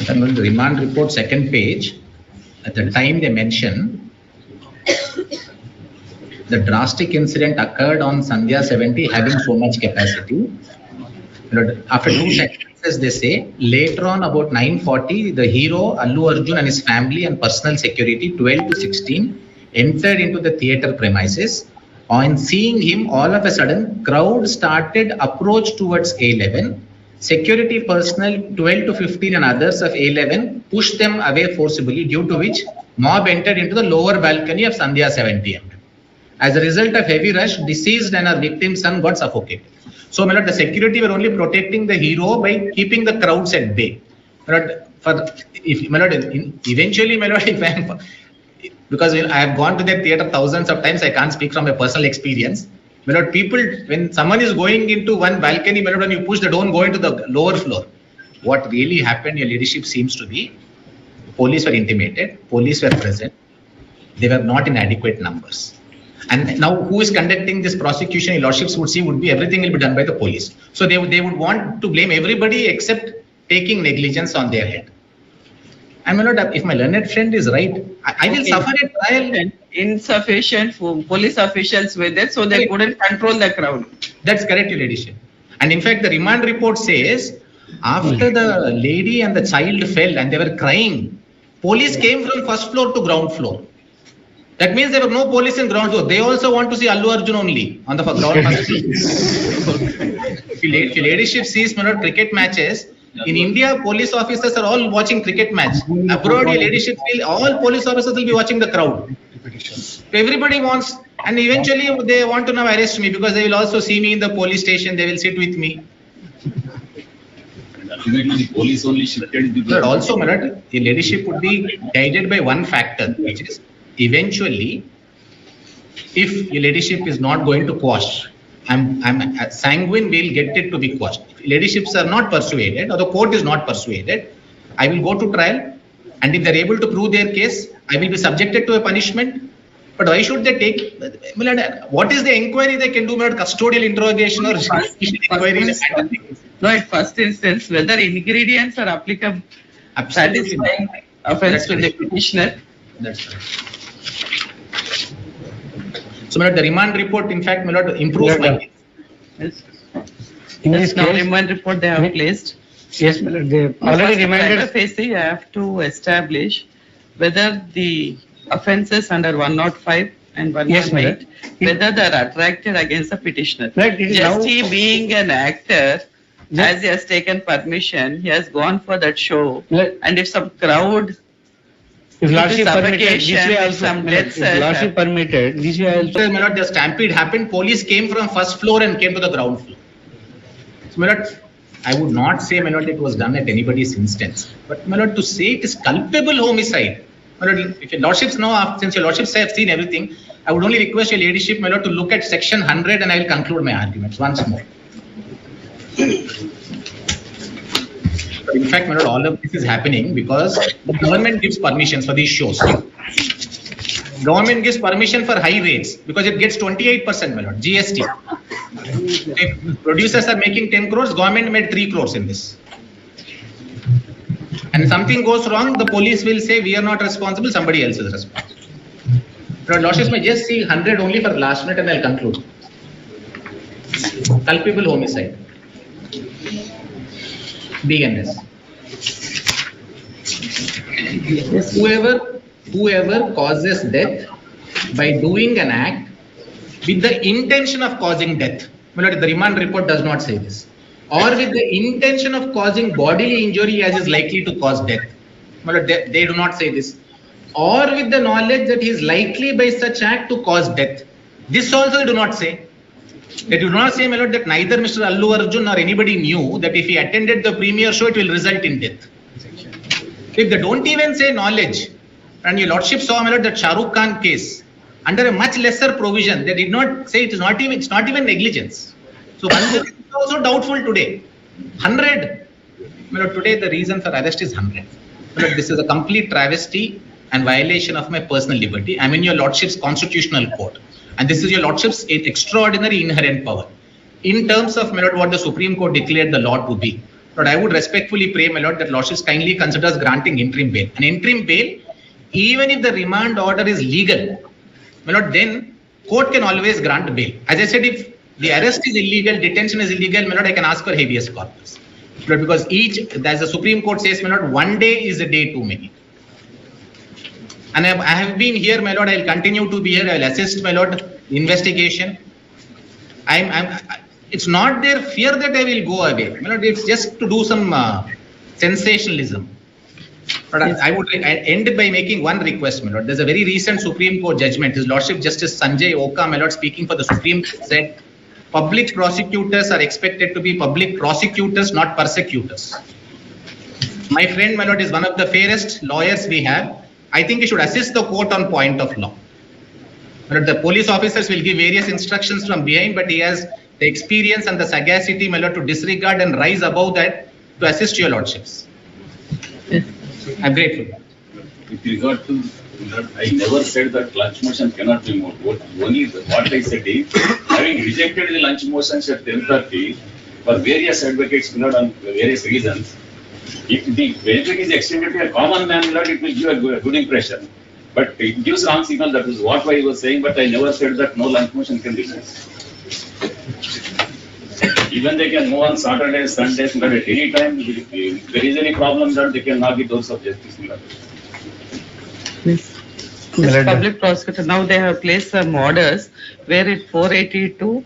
The remand report, second page, at the time they mention, the drastic incident occurred on Sandhya 70 having so much capacity. After 2 sentences, they say, later on about 9:40, the hero Allu Arjun and his family and personal security, 12 to 16, entered into the theatre premises. On seeing him, all of a sudden, crowd started approach towards A11. Security personnel 12 to 15 and others of A11 pushed them away forcibly, due to which mob entered into the lower balcony of Sandhya 70. As a result of heavy rush, deceased and her victim's son got suffocated. So, my lord, the security were only protecting the hero by keeping the crowds at bay. My lord, eventually, my lord, if I am, because I have gone to that theatre thousands of times, I can't speak from a personal experience. My lord, people, when someone is going into one balcony, my lord, when you push, they don't go into the lower floor. What really happened, your leadership, seems to be, police were intimated, police were present, they were not in adequate numbers. And now who is conducting this prosecution, your lordships would see, would be everything will be done by the police. So they would want to blame everybody except taking negligence on their head. And my lord, if my learned friend is right, I will suffer a trial. Insufficient police officials were there, so they couldn't control the crowd. That's correct, your ladyship. And in fact, the remand report says, after the lady and the child fell and they were crying, police came from first floor to ground floor. That means there were no police in ground floor. They also want to see Allu Arjun only on the ground floor. If your ladyship sees, my lord, cricket matches, in India, police officers are all watching cricket match. Abroad, your ladyship, all police officers will be watching the crowd. Everybody wants, and eventually they want to now arrest me because they will also see me in the police station. They will sit with me. Ultimately, the police only shifted. But also, my lord, your ladyship would be guided by one factor, which is eventually, if your ladyship is not going to quash, I'm sanguine we'll get it to be quashed. If ladyships are not persuaded or the court is not persuaded, I will go to trial, and if they're able to prove their case, I will be subjected to a punishment. But why should they take, what is the inquiry they can do, not custodial interrogation or inquiry? No, at first instance, whether ingredients are applicable, satisfying offense to the petitioner. That's right. So, my lord, the remand report, in fact, my lord, improves my case. Yes. In That's this now case, remand report they have placed. yes, my lord, they already remanded. First, I have to establish whether the offences under 105 and 108, Yes, madam. whether they are attracted against the petitioner. Right, it is Just now- he being an actor, Yes. as he has taken permission, he has gone for that show. Right. And if some crowd, If lordship permitted, this suffocation, way also, some my lord, deaths if lordship permitted, this way also. So, my lord, the stampede happened. Police came from first floor and came to the ground floor. So, my lord, I would not say, my lord, it was done at anybody's instance. But, my lord, to say it is culpable homicide. My lord, if your lordships know, since your lordships have seen everything, I would only request your ladyship, my lord, to look at section 100, and I will conclude my arguments once more. In fact, my lord, all of this is happening because the government gives permissions for these shows. Government gives permission for high rates because it gets 28%, my lord, GST. If producers are making 10 crores, government made 3 crores in this. And something goes wrong, the police will say we are not responsible, somebody else is responsible. Lord Lordships may just see 100 only for last minute and I'll conclude. Culpable homicide. BNS. Whoever causes death by doing an act with the intention of causing death. My lord, the remand report does not say this. Or with the intention of causing bodily injury as is likely to cause death. My lord, they do not say this. Or with the knowledge that he is likely by such act to cause death. This also they do not say. They do not say, my lord, that neither Mr. Allu Arjun or anybody knew that if he attended the premiere show, it will result in death. If they don't even say knowledge, and your lordship saw, my lord, that Shah Rukh Khan case, under a much lesser provision, they did not say it's not even negligence. So it's also doubtful today. 100. My lord, today the reason for arrest is 100. My lord, this is a complete travesty and violation of my personal liberty. I'm in your lordship's constitutional court. And this is your lordship's extraordinary inherent power. In terms of, my lord, what the Supreme Court declared the law to be. But I would respectfully pray, my lord, that lordships kindly considers granting interim bail. An interim bail, even if the remand order is legal, my lord, then court can always grant bail. As I said, if the arrest is illegal, detention is illegal, my lord, I can ask for habeas corpus. But because as the Supreme Court says, my lord, one day is a day too many. And I have been here, my lord, I will continue to be here, I will assist, my lord, investigation. It's not their fear that I will go away. My lord, it's just to do some sensationalism. But I would end by making one request, my lord. There's a very recent Supreme Court judgment. His Lordship Justice Sanjay Oka, my lord, speaking for the Supreme Court, said public prosecutors are expected to be public prosecutors, not persecutors. My friend, my lord, is one of the fairest lawyers we have. I think he should assist the court on point of law. My lord, the police officers will give various instructions from behind, but he has the experience and the sagacity, my lord, to disregard and rise above that to assist your lordships. I'm grateful. With regard to, I never said that lunch motion cannot be moved. What I said is, having rejected the lunch motions at 10:30 for various advocates, on various reasons, if the benefit is extended to a common man, it will give a good impression. But it gives wrong signal. That is what I was saying. But I never said that no lunch motion can be moved. Even they can move on Saturdays, Sundays, but at any time, if there is any problem, that they can knock the doors of justice. This public prosecutor, now they have placed some orders where it 482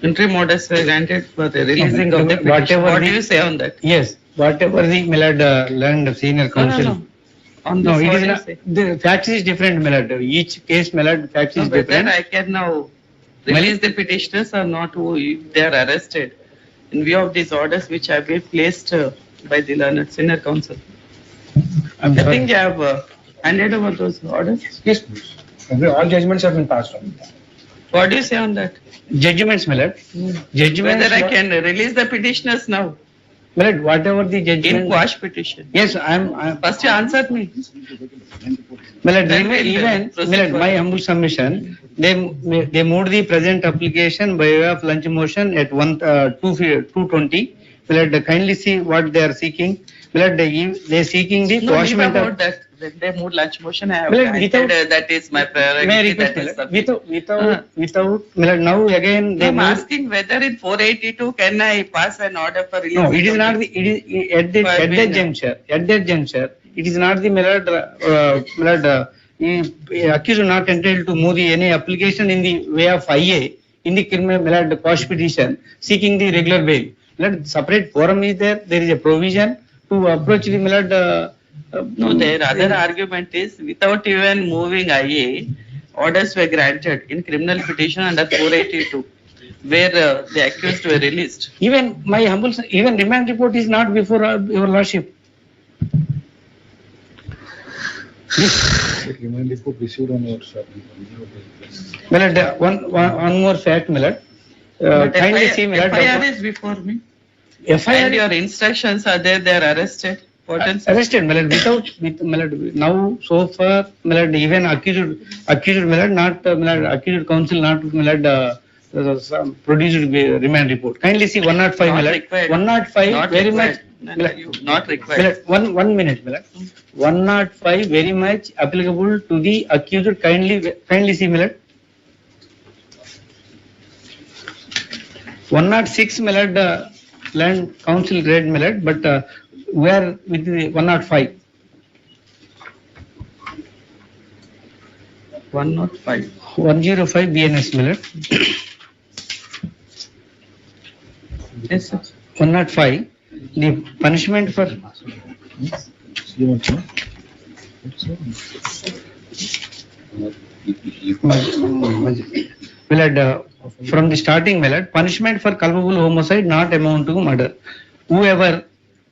interim orders were granted for the releasing of the petition. What do you say on that? Yes, whatever the land senior counsel. No. On No, this, it what is do you not, say? the facts is different, my lord. Each case, my lord, facts is Whether different. I can now release the petitioners or not, who if they are arrested in view of these orders which have been placed by the learned senior counsel. I'm I sorry. think they have handed over those orders. Yes, all judgments have been passed on. What do you say on that? Judgments, my lord. Judgments. Whether I can release the petitioners now My lord, whatever the in judgment. quash petition? Yes, I'm. First you answered me. My lord, Then they we'll even, proceed my lord, further. my humble submission, they moved the present application by way of lunch motion at 2:20. My lord, kindly see what they are seeking. My lord, they seeking the No, leave quashment about of. that. When they moved lunch motion, I have Well, granted, without- that is my May I priority. request, That my is lord, sufficient. without, my lord, now again they I'm moved. asking whether in 482 can I pass an order for release? No, it is not the, it is, at that juncture, it is not the, my lord, accused not entitled to move any application in the way of IA, in the criminal, my lord, quash petition, seeking the regular bail. My lord, separate forum is there is a provision to approach the, my lord, No, their other argument is without even moving IA, orders were granted in criminal petition under 482, where the accused were released. even my humble, even remand report is not before your lordship. Remand report received on your side. My lord, one more fact, my lord. But Kindly see, my lord. FIR is before me. And FIR your instructions are there, they are arrested. What else? arrested, my lord, with, my lord, now so far, my lord, even accused, my lord, not, my lord, accused counsel not, my lord, produced remand report. Kindly see 105, my Not lord. required. 105, Not very required. much. No, my no, lord, you- Not my required. lord, one minute, my lord. 105, very much applicable to the accused. Kindly see, my lord. 106, my lord, land council grade, my lord, but we are with the 105. 105. 105 BNS, my lord. Yes, sir. 105, the punishment for, from the starting, my lord, punishment for culpable homicide not amounting to murder. Whoever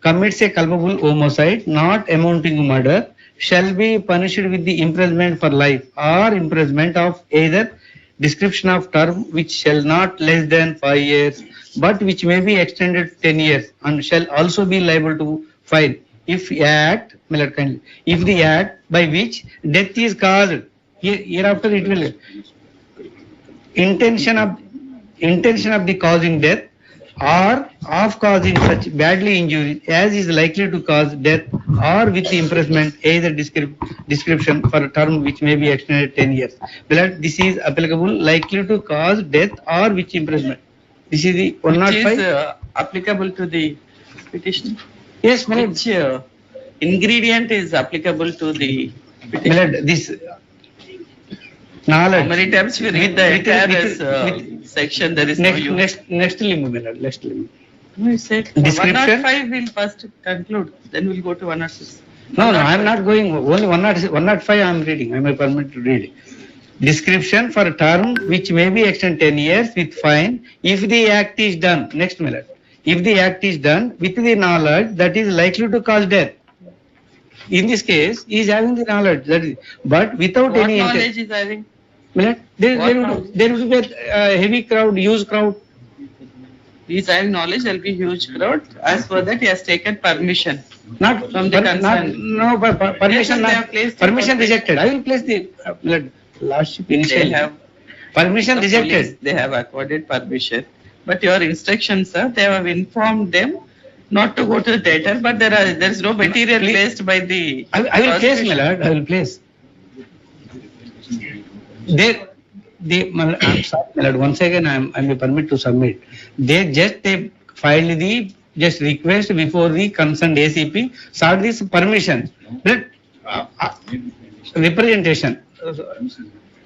commits a culpable homicide not amounting to murder shall be punished with the imprisonment for life or imprisonment of either description of term which shall not less than 5 years, but which may be extended to 10 years, and shall also be liable to fine if act, my lord, kindly, if the act by which death is caused, hereafter it will intention of the causing death or of causing such badly injury as is likely to cause death or with the imprisonment either description for a term which may be extended 10 years. Below, this is applicable likely to cause death or with imprisonment. This is the Which is 105. applicable to the petition. Yes, my lord. Which ingredient is applicable to the My petition? lord, this How knowledge. many times we read the With- entire with- section, there is no use. Next limb, my lord, next limb. No, you said Description? 105 will first conclude, then we'll go to 106. No, I am not going, only 105 I am reading, I am permitted to read. Description for a term which may be extended 10 years with fine if the act is done, next my lord. If the act is done with the knowledge that is likely to cause death. In this case, he is having the knowledge, that is, but without What any intent. knowledge is having? My lord, What knowledge? there will be a heavy crowd, huge crowd. He is having knowledge, there will be huge crowd. As for that, he has taken permission. Not From the not, concerned. no, permission Yes, they not, have placed the permission permission. rejected. I will place the lordship They initially. have, Permission the rejected. police, they have accorded permission. But your instructions, sir, they have informed them not to go to the theatre, but there is no material Please. placed by the. I will place, my prosecution. lord, I will place. I'm sorry, my lord, once again, I may permit to submit. They filed the, just request before the concerned ACP, sought this permission. But, representation.